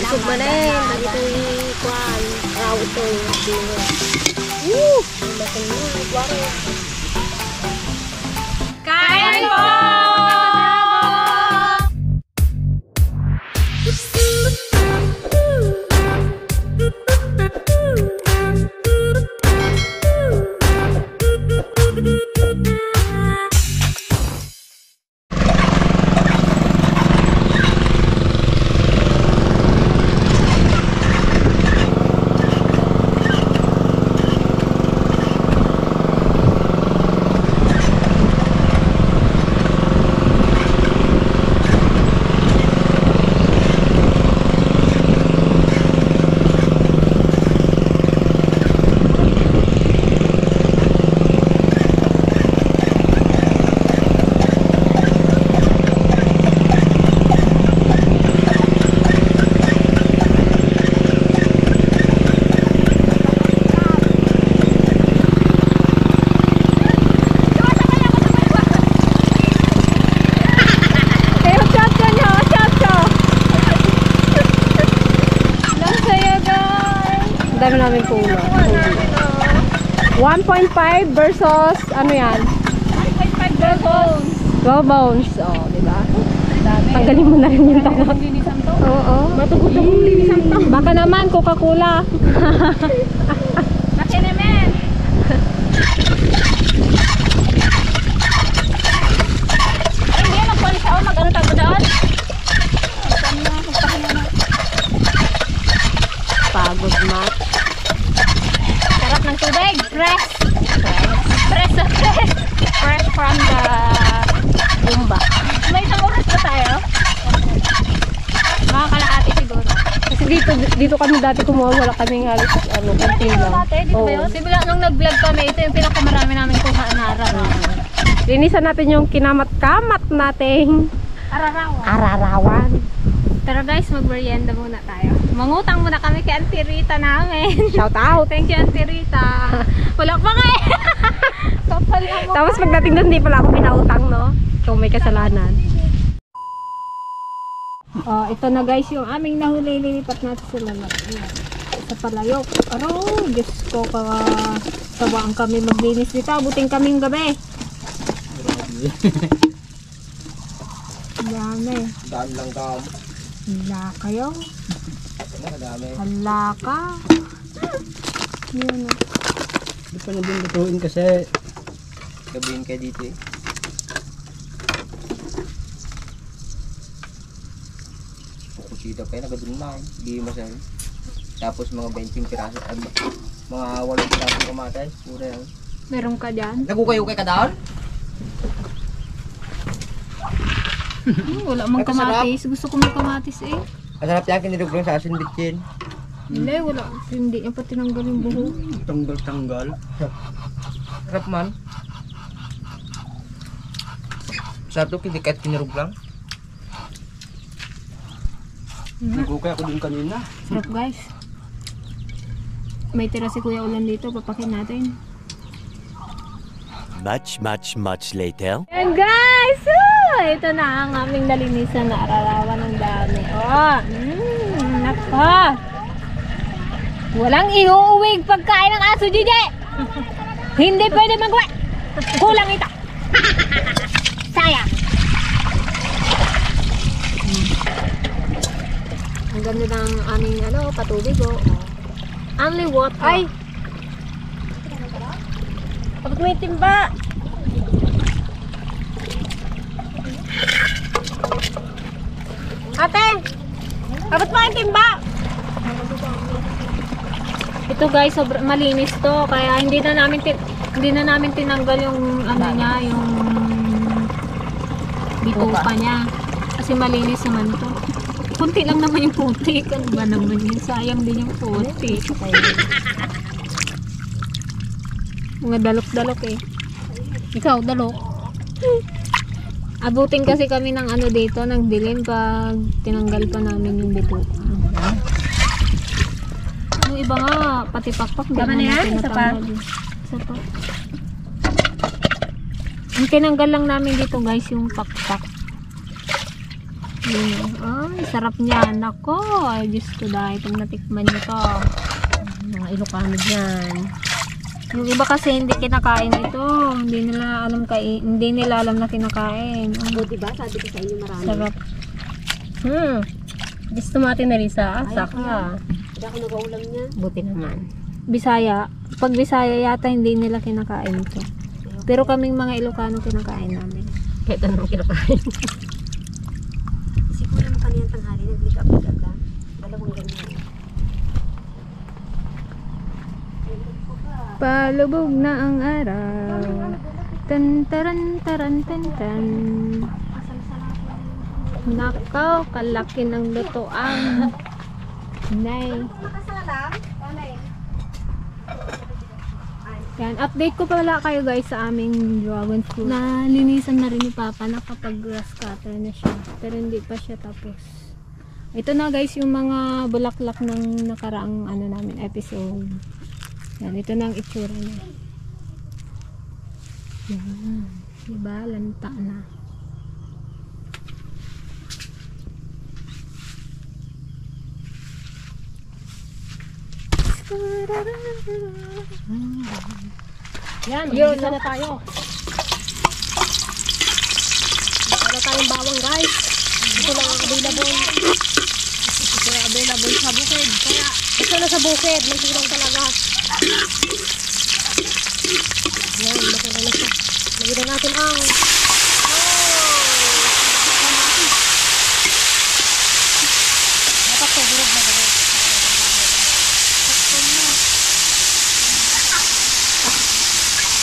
Isog ba na eh. Dito yung kwan. Raw ito. Bakit mo? Waro. Kain po! Dami namin pulo. 1.5 versus ano yan? 1.5 versus 12 bones. Oh, di ba? Tanggalin mo na rin yung tanong. Oo. Matugot akong linisang to. Baka naman Coca-Cola. Bakit naman? Ay, hindi yan. Magpalis ako. Mag-ano tayo doon? Pagod mat. Sarap ng tubig. Fresh. Fresh from the Bumba. May isang oras pa tayo? Mga kalahati siguro. Kasi dito kami dati kumuha, wala kaming halos ano, konti lang. Dito ba yun? Simula nung nag-vlog kami, ito yung pinakamarami namin kuha na araw. Linisan natin yung kinamat-kamat nating ararawan. Pero guys, mag-merienda muna tayo. Mangutang muna kami kay Auntie Rita namin. Shout out! Thank you, Auntie Rita. Wala pa nga eh. Kapal na mo. Tapos pagdating doon, hindi pala ako pinautang, no? Ikaw may kasalanan. Oh, ito na guys, yung aming nahuli, lilipat natin sa lalat. Sa palayok. Aro, Diyos ko, kawaan kami maglinis dito. Abutin kaming gabi. Dami. Dami lang daw. Hala kayo. Dami. Hala ka. Yun o. Hindi pa na din lutuin kasi gabihin kayo dito eh. Pukusita pa yun, nagadun na eh. Hindi masal. Tapos mga 20 piraso, mga 8 piraso kamatis. Pura yan. Meron ka dyan? Nagukay-ukay ka down? Wala mang kamatis. Gusto ko may kamatis eh. Masarap yan, kiniluglang sa asin bitchin. Hindi, wala. Hindi niya pa tinanggal yung buhok. Tanggal-tanggal. Sarap man. Sarap to, hindi kahit kiniluglang. Nagukay ako dun kanina. Sarap guys. May tira si Kuya Ulan dito. Papakin natin. Much later. Ayan guys! Ito na ang aming nalinisan na ararawan ng dami. Oh, nako! Walang iuuwig pagkain ng aso, Gigi! Hindi pwede magawa! Kulang ito! Sayang! Ang ganda ng aming patubig oh. Only water. Ay! Kapag may timba! Ate! Kapag may timba! Ito guys, malinis to. Kaya hindi na namin tinanggal yung niya, yung bituka niya. Kasi malinis naman to. Kunti lang naman yung putik. Ano ba naman yun? Sayang din yung putik. Mga dalok-dalok eh. Ikaw, dalok. Abutin kasi kami ng dito, ng dilim pag tinanggal pa namin yung bituka. Yung iba nga, pati pakpak. Tama na yan? Isa pa? Isa pa. Ang tinanggal lang namin dito guys, yung pakpak. Yun. Ay, sarap niya. Nako, ay Diyos ko dahil pag natikman niyo to. Mga Ilocano dyan. Yung iba kasi hindi kinakain ito. Hindi nila alam na kinakain. Buti ba? Sabi ko sa inyo marami. Sarap. Gusto mo natin na Risa? Saka. Hindi ako nag-uulam niya. Buti naman. Bisaya. Pag Bisaya yata hindi nila kinakain ito. Pero kaming mga Ilocano kinakain namin. Kahit anong kinakain. Siguro naman kanina tanghali, nag-lick-up lang. Dalawang ganyan. Palubog na ang araw. Tan taran taran tan tan. Nakaw, kalaki ng lutoan. Nay. Yan, update ko pala kayo guys sa aming dragon fruit. Nalinisan na rin ni Papa, nakapag grass cutter na siya. Pero hindi pa siya tapos. Ito na guys yung mga bulaklak ng nakaraang namin episode. Yan, ito na ang itsura niya. Yan, diba? Lanta na. Yan, mag-isa na tayo. Wala tayong bawang guys. Ito lang ang available. Ito lang available sa bukid. Kaya, ito na sa bukid. May tulong talaga. Yan, masarap na siya. Lagyan natin ang dapat ito, durog na durog.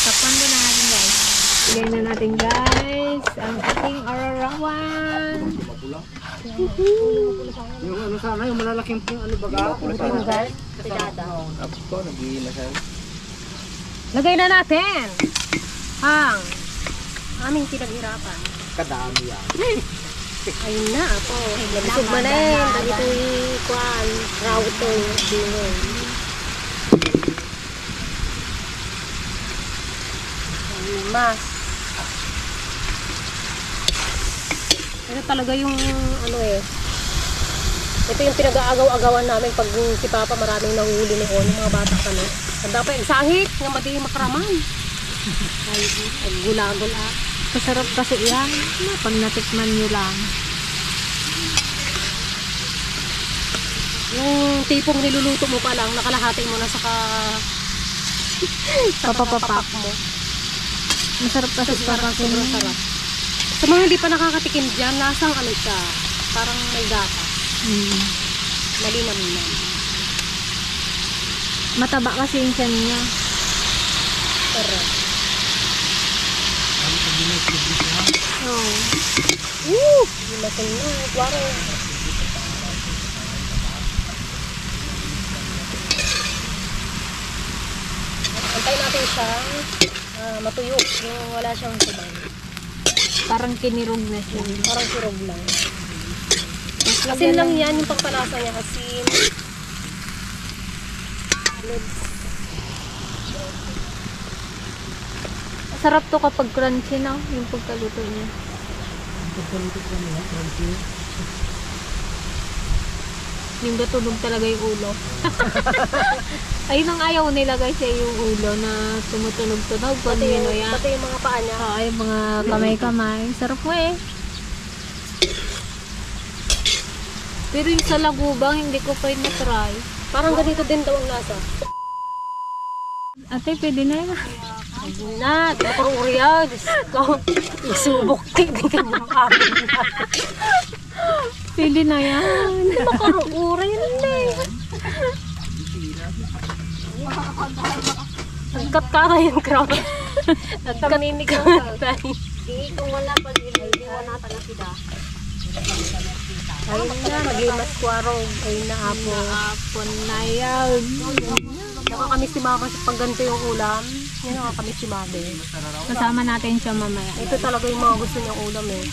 Takpan mo na natin guys. Ilagay na natin guys ang ating ararawan. Yung ano sana, yung malalaking yung ano baga. Guys, katigada. Tapos ko, nag-iimasal. Lagay na natin ang aming pinaghirapan. Kadami yan. Ayun na ako. Lisod mo na yun. Dito yung kwan, router, dingon. Mas. Ito talaga yung ano ito yung pinag-aagaw-agawan namin pag si Papa maraming nahuli noon, yung mga bata kami. Tanda pa yung sahit, nga madi makaraman. Ay, gula-gula. Masarap kasi yan. Pag natikman nyo lang. Yung tipong niluluto mo pa lang, nakalahati mo na sa papapak mo. Masarap kasi Parang sobrang sarap. Sa mga hindi pa nakakatikim dyan, lasang ano siya, parang may gata. Malinam-nam. Mataba kasi yung tiyan niya. Pero, Oo. limasin na, kwaro. Antay natin siya matuyo, yung wala siyang sabay. Parang kinirog na siya. Parang sirog lang. Asin lang yan, yung pagpalasa niya, asin. Sarap to kapag crunchy na yung pagkaluto niya. Yung gatunog talaga yung ulo. Ayun ang ayaw nila guys, yung ulo na tumutunog-tunog. Pati yung mga paa niya. Oo, yung mga kamay-kamay. Sarap mo eh. Pero yung sa lagubang, hindi ko pa yun na-try. Parang ganito din daw ang lasa. Ate, pwede na yun. Na, nakururi yan. Isubok din ka mo amin. Pwede na yan. Nakururi yan eh. Nagkat-kara yung crowd. Nagkamini ka tayo. Di, kung wala pa hindi wala talaga sila. Ayun na, naglimas kwarong. Ayun na apo. Apon na yan. Nakakamiss si mama sa pag ganito yung ulam. Yan nakakamiss si mama. Kasama natin siya mamaya. Ito talaga yung mga gusto niyang ulam eh.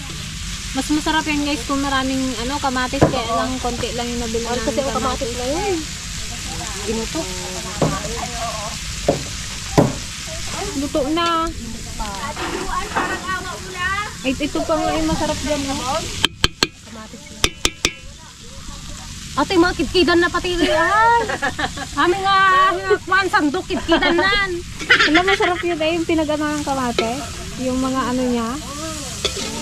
Mas masarap yan guys kung maraming kamatis, kaya lang konti lang yung nabili namin Kasi ang kamatis na yun. Ginuto. Luto na. Ito pa nga yung masarap dyan. Kamatis Ate, mga kitkidan na pati rin. Ay! Aming nga, kwan, sandok, kitkidan nan. Alam, masarap yun eh, yung pinagano ng kamate. Yung mga ano niya,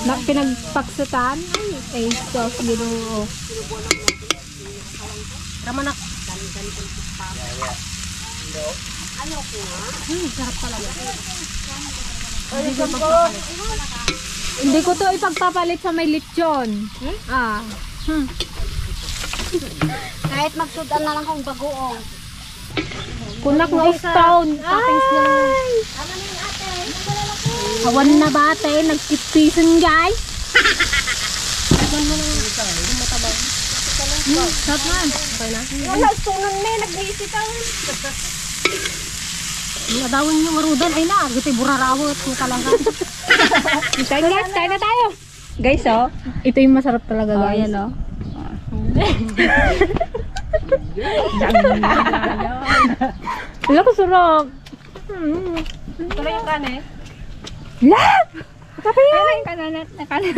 na pinagpaksutan. Ay, sauce, ginoo. Ramanak. Sarap talaga. Hindi ko to ipagpapalit sa may lechon. Ah. Kahit magsudan na lang kung bagoong. Kunak nga stone. Ay! Awan na bate, nag-skip guys. Sarap man. Okay na? Wala, sunan may nag-iisitan. Yung adawin yung marudan, ay na. Gati burarawot. Yung kalangkan. Kain guys, kain na tayo. Guys, oh, ito yung masarap talaga guys. Ayan, oh. Wala ko sarap. Tuloy yung kane. La! Kape yan!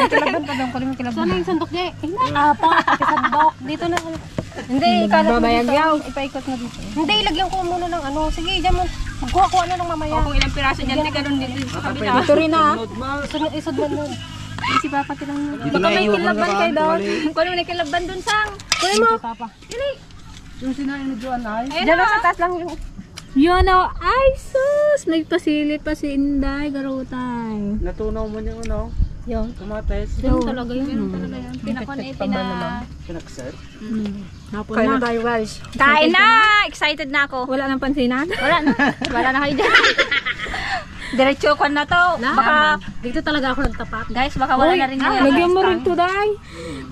Kilaban pa daw. Kulim yung kilaban. Sana yung sandok niya. Ay na. Apa, pati sandok. Dito na. Hindi, ikalat mo dito. Ipaikot mo dito. Hindi, ilagyan ko muna ng ano. Sige, dyan mo. Magkuha-kuha na ng mamaya. Kung ilang piraso dyan, di ganun din sa kabila. Ito rin na. Isod mo nun. Si Papa tilang mo. Baka may kilaban kayo doon. Kung ano may kilaban dun, Sang. Kunin mo. Papa. Yung sinain ni Joan ay. Ayan Diyan na. lang sa taas lang yung... Yun oh, ay sus! May pasilit pa si Inday, garutay. Natunaw mo yung ano, Yung. kamates. Yung talaga yun. Ganun talaga yan. Pinakon eh, Pinakset. Hapon Kaya na. na tayo guys. Kain na! Excited na ako. Wala nang pansinan. Wala na. Wala na kayo dyan. Diretso ko na to. Baka, Dito talaga ako nagtapat. guys, baka wala na rin yun. Lagyan mo rin to, Day.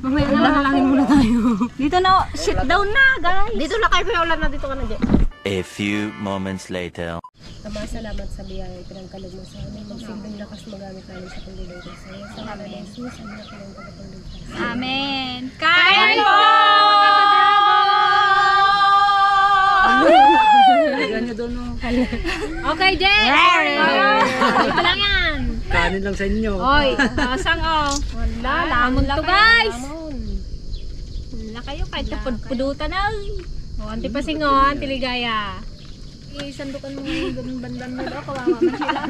Mamaya nalalangin muna tayo. Dito na, sit down na, guys. Dito na kayo, ulan na dito ka na dyan. A few moments later. Ama, salamat sa biyayang pinangkalog mo sa amin. Magsilbing lakas magamit namin sa pagdilog sa iyo. Sa ngalan ni Jesus, ang nakilang tagapagligtas. Amen. Kain po! Lagyan nyo doon, no? Okay, Jay. Ito lang yan. Kanin lang sa inyo. Oy, pasang oh. Wala, lamon to guys. Wala kayo, kahit kapudpudutan na. Oh, Auntie Pasingon, Tiligaya. Isandukan mo ngayon ganun bandan mo daw, kawawa man sila.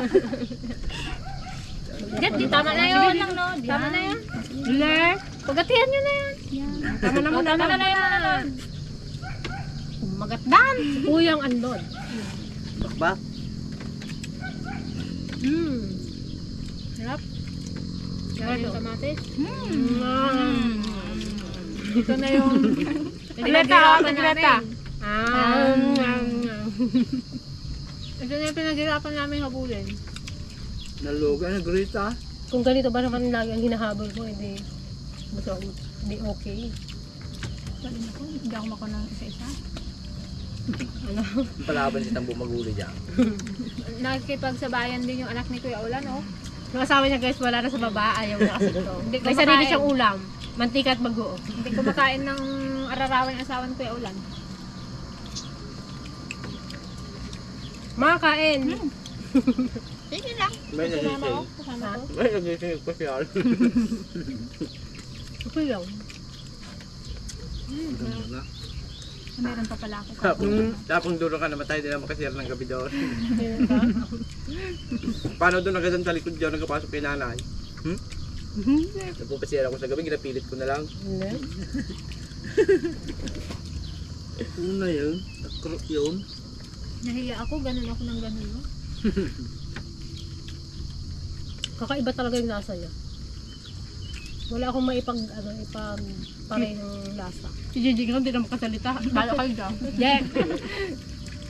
Di tama na yun. Tama na yan. Ler, pagatihan nyo na yan. Tama na muna. Tama na yan. Magatdan. Uyang andod. Bakbak. Sarap. Sarap yung kamatis. Ito na yung... Pinaghirapan namin. Ito na yung pinaghirapan namin habulin. Nalugan, nagrita. Kung ganito ba naman lagi ang hinahabol ko, hindi okay. Hindi ako makuha ng isa-isa. Palaban si Tambo Maguli dyan. Nakikipagsabayan din yung anak ni Kuya Ulan, oh. Yung asawa niya guys, wala na sa baba, ayaw na kasi ito. Hindi May sarili kumakain. siyang ulam. Mantika at bagoong. Hindi kumakain ng ararawan yung asawa ni Kuya Ulan. Makakain. Sige lang. May Kasama ko. nagising. Kasama ko. May nagising ko siya. Okay lang. Meron pa pala ako. Tapong dulo ka, namatay din ang makasir ng gabi doon. Paano doon agad sa likod dyan, nagkapasok kay nanay? Nagpapasira ako sa gabi, ginapilit ko na lang. Una yun, nakrok yun. Nahiya ako, ganun ako ng ganun, no? Kakaiba talaga yung lasa niya. Wala akong pare ng lasa. Si Gigi ka, hindi na makasalita. Bala kayo dyan. Jack!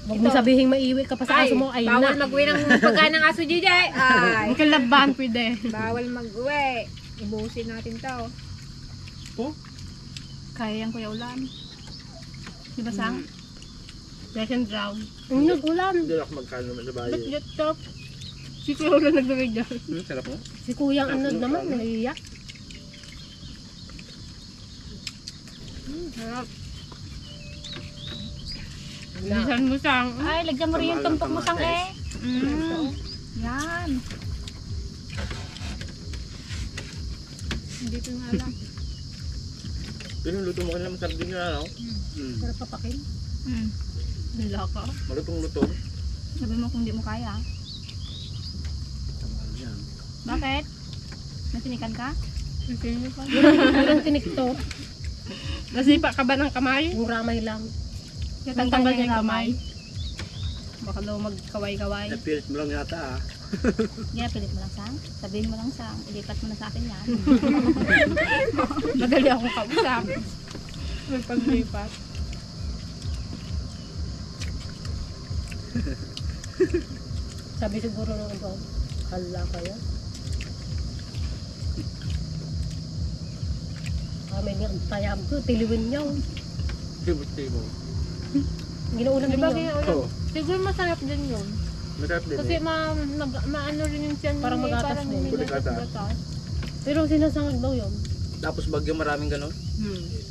Huwag mo sabihin maiwi ka pa sa aso mo, ayun bawal na. mag-uwi ng pagkain ng aso, JJ! Ay! Huwag kang laban, pwede. Bawal mag-uwi. Ibusin natin to. Kaya yung Kuya Ulan. Di ba, Sang? Second round. Ang ulam. Hindi ako magkano naman sa bahay. Ba't get top? Si Kuya Ulan nagbigay dyan. Sarap mo? Si Kuyang anod naman, naiiyak. Sarap. Bilisan mo, Sang. Ay, lagyan mo rin yung tumpok mo, Sang eh. Yan. Dito nga lang. Pero luto mo ka naman sardin na, no? Pero papakin. Wala ka. Malutong-lutong. Sabi mo kung di mo kaya. Bakit? Natinikan ka? Walang tinik to. Nasipa ka ba ng kamay? Yung ramay lang. Tanggal niya yung kamay. Baka daw magkaway-kaway. Napilit mo lang yata, ah. Yeah, pilit mo lang sang. Sabihin mo lang sang. Ilipat mo na sa akin yan. Madali akong kausap. May paglipat. Sabi siguro ng iba, hala kaya. Kami nga ang tayam ko, tiliwin niya. Timo. Ginaulan din niya. Oo. Siguro masarap din yun. Masarap din. Kasi maano rin yung tiyan Parang mo, eh, magatas parang din. gatas. Pero sinasangag daw yun. Tapos bagyo maraming ganon.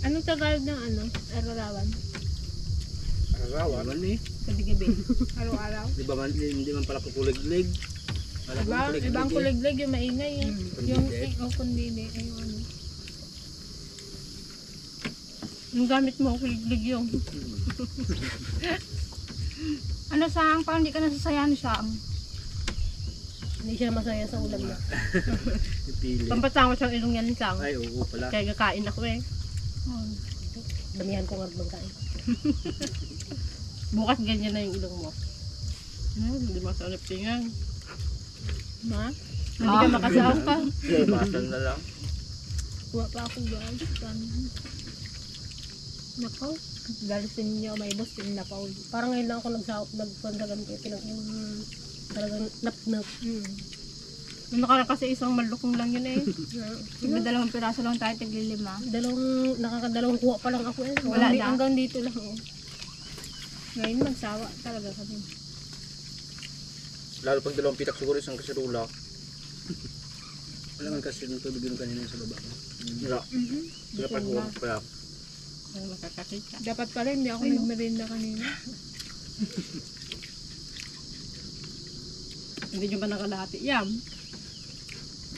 Anong Tagalog ng ano? Ararawan? Arawan eh. Gabi-gabi. Araw-araw. Di ba man, hindi man pala kukulig-lig. Ibang kuliglig yung maingay. Yung kundili. Yung ano. Yung gamit mo, kuliglig yung. Ano sang? Parang di ka nasasayan sang. Hindi siya masaya sa ulam niya. Pili. Pampasama siyang ilong yan lang. Ay, oo pala. Kaya kakain ako eh. Damihan ko nga magkain. Bukas ganyan na yung ilong mo. Hindi masalip tingnan. Ma? Hindi ka makasaw pa. Ay, basan na lang. Kuha pa ako guys. Nakaw. Dalisin niyo may boss din na Paul. Parang ngayon lang ako nagpunta ganito. Talagang nap-nap. Yung nakaraan kasi isang malukong lang yun eh. May 2 piraso lang tayo, tigli 5. Nakakadalawang kuha pa lang ako eh. Wala na. Hanggang dito lang. Oh. Ngayon magsawa talaga kami. Lalo pag 2 pitak siguro isang kasirula. Wala man kasi nung tubig yung kanina sa baba. Wala. Wala pa kuha pa. Ay, makakakita. Dapat pala hindi ako nagmerinda kanina. Hindi nyo ba nakalahati? Yan.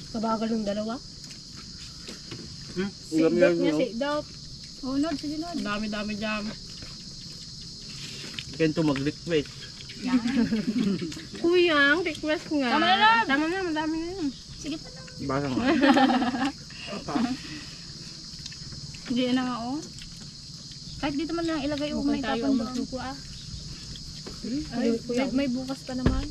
Kabagal yung dalawa. Sikdot niya, sikdot. Oh, Nod, sige Nod. Ang dami-dami dyan. Kento mag-request. Kuyang, request nga. Tama na lang. Tama na, madami na yun. Sige pa lang. Basa nga. Hindi na nga oh. Kahit dito man lang ilagay yung Mukhang may tayo tapon ang doon. magsuko ah. Ay, may bukas pa naman.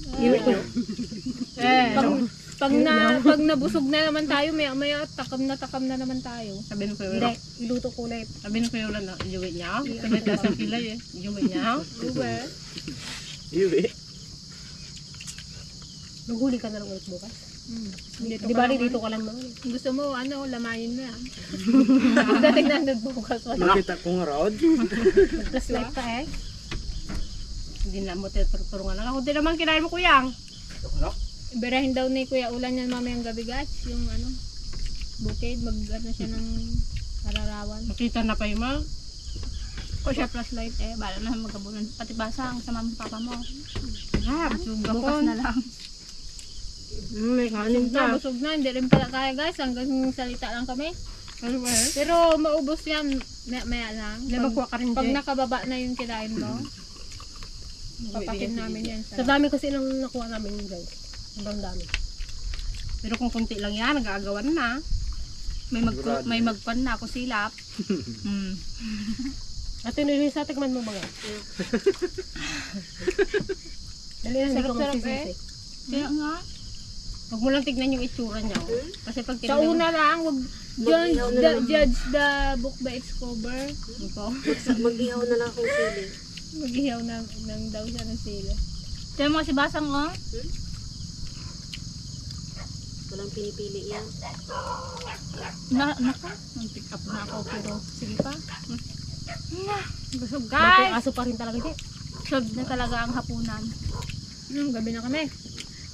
Pag nabusog na naman tayo, may takam na naman tayo. Sabi ng kuya Hindi, iluto ko ulit. Sabi ng kuya Ulan na, iuwi niya. Sabi taas ang pilay eh. Iuwi niya. Uwe. Iwi. Maghuli ka na lang ulit bukas. Dito Di ka ba naman. dito ka lang naman eh. Gusto mo, lamayin mo yan. Dating nandun bukas. Nakita ko nga Rod. Plus life ka eh. Hindi na mo titurungan lang ako. Hindi naman kinain mo kuyang. Iberahin daw ni Kuya Ulan yan mamayang gabi guys. Yung bukid, siya ng ararawan. Makita na pa yung mga. O siya plus light eh. Bala na magkabunan. Pati basa ang sama mo papa mo. Ha, busog Bukas na lang. May kanin ka. Busog na, hindi rin pala kaya guys. Hanggang salita lang kami. Ano ba eh? Pero maubos yan, maya lang. Hindi magkuha ka rin Pag dyan. nakababa na yung kinain mo, papakin namin yan. Sa dami kasi nang nakuha namin guys. Sobrang dami. Pero kung kunti lang yan, nag-aagawan na. May magpan na ako silap. Ate Nilisa, tikman mo ba nga? Dali na, hindi ko Sarap-sarap magsisisi. Kaya nga. Huwag mo lang tignan yung itsura niya. Oh. Kasi pag Sa una lang, wag judge the book by its cover. Ito. Mag-ihaw na lang akong sili. Maghihaw ng daw siya ng sila. Kaya mo si Basang oh. Walang pinipili yan. Naka, mag-pick up na ako pero sige pa. Busog May guys. aso pa rin talaga dyan. Solved na talaga ang hapunan. Gabi na kami.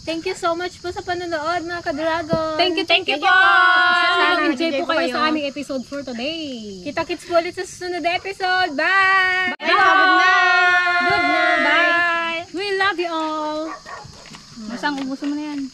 Thank you so much po sa panonood mga ka-dragon. Thank you po! Sana nag-enjoy po kayo sa aming episode for today. Kita-kits po ulit sa susunod na episode. Bye! Bye! Good night! Good night! Bye! We love you all! Basang ubuso mo na yan.